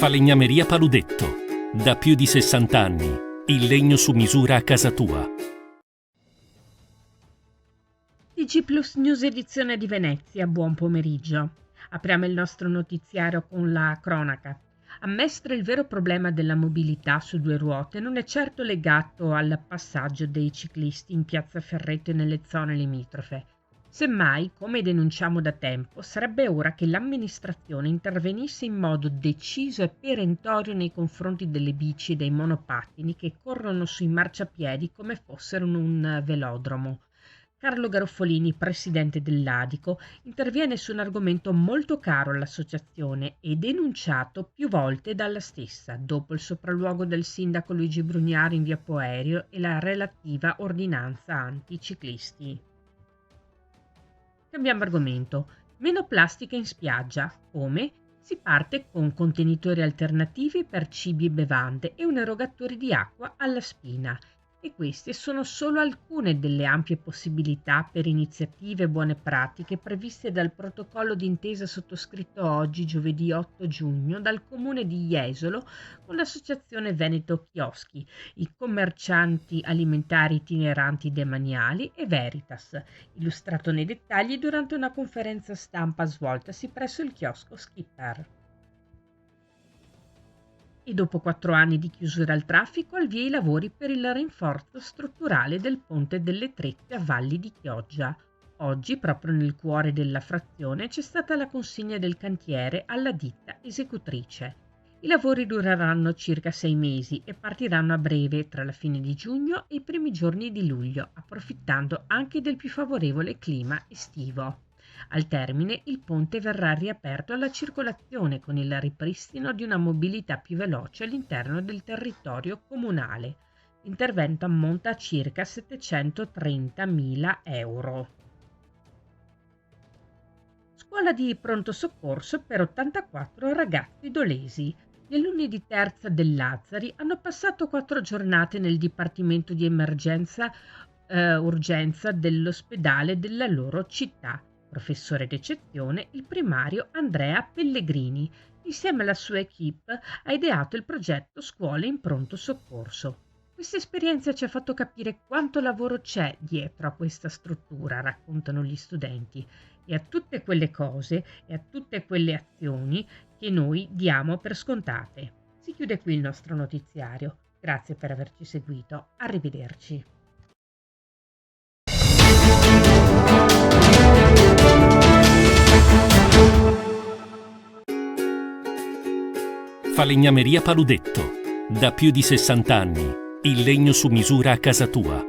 Falegnameria Paludetto. Da più di 60 anni. Il legno su misura a casa tua. TG Plus News edizione di Venezia, buon pomeriggio. Apriamo il nostro notiziario con la cronaca. A Mestre il vero problema della mobilità su due ruote non è certo legato al passaggio dei ciclisti in piazza Ferreto e nelle zone limitrofe. Semmai, come denunciamo da tempo, sarebbe ora che l'amministrazione intervenisse in modo deciso e perentorio nei confronti delle bici e dei monopattini che corrono sui marciapiedi come fossero un velodromo. Carlo Garoffolini, presidente dell'Adico, interviene su un argomento molto caro all'associazione e denunciato più volte dalla stessa, dopo il sopralluogo del sindaco Luigi Brugnari in via Poerio e la relativa ordinanza anticiclisti. Cambiamo argomento. Meno plastica in spiaggia. Come? Si parte con contenitori alternativi per cibi e bevande e un erogatore di acqua alla spina. E queste sono solo alcune delle ampie possibilità per iniziative e buone pratiche previste dal protocollo d'intesa sottoscritto oggi, giovedì 8 giugno, dal Comune di Jesolo con l'Associazione Veneto Chioschi, i commercianti alimentari itineranti demaniali e Veritas, illustrato nei dettagli durante una conferenza stampa svoltasi presso il chiosco Skipper. E dopo 4 anni di chiusura al traffico, al via i lavori per il rinforzo strutturale del ponte delle Treppe a Valli di Chioggia. Oggi, proprio nel cuore della frazione, c'è stata la consegna del cantiere alla ditta esecutrice. I lavori dureranno circa 6 mesi e partiranno a breve, tra la fine di giugno e i primi giorni di luglio, approfittando anche del più favorevole clima estivo. Al termine, il ponte verrà riaperto alla circolazione con il ripristino di una mobilità più veloce all'interno del territorio comunale. L'intervento ammonta a circa 730.000 euro. Scuola di pronto soccorso per 84 ragazzi dolesi. Gli alunni di terza del Lazzari hanno passato 4 giornate nel dipartimento di urgenza dell'ospedale della loro città. Professore d'eccezione, il primario Andrea Pellegrini, insieme alla sua equipe, ha ideato il progetto Scuole in pronto soccorso. Questa esperienza ci ha fatto capire quanto lavoro c'è dietro a questa struttura, raccontano gli studenti, e a tutte quelle cose e a tutte quelle azioni che noi diamo per scontate. Si chiude qui il nostro notiziario. Grazie per averci seguito. Arrivederci. Falegnameria Paludetto. Da più di 60 anni. Il legno su misura a casa tua.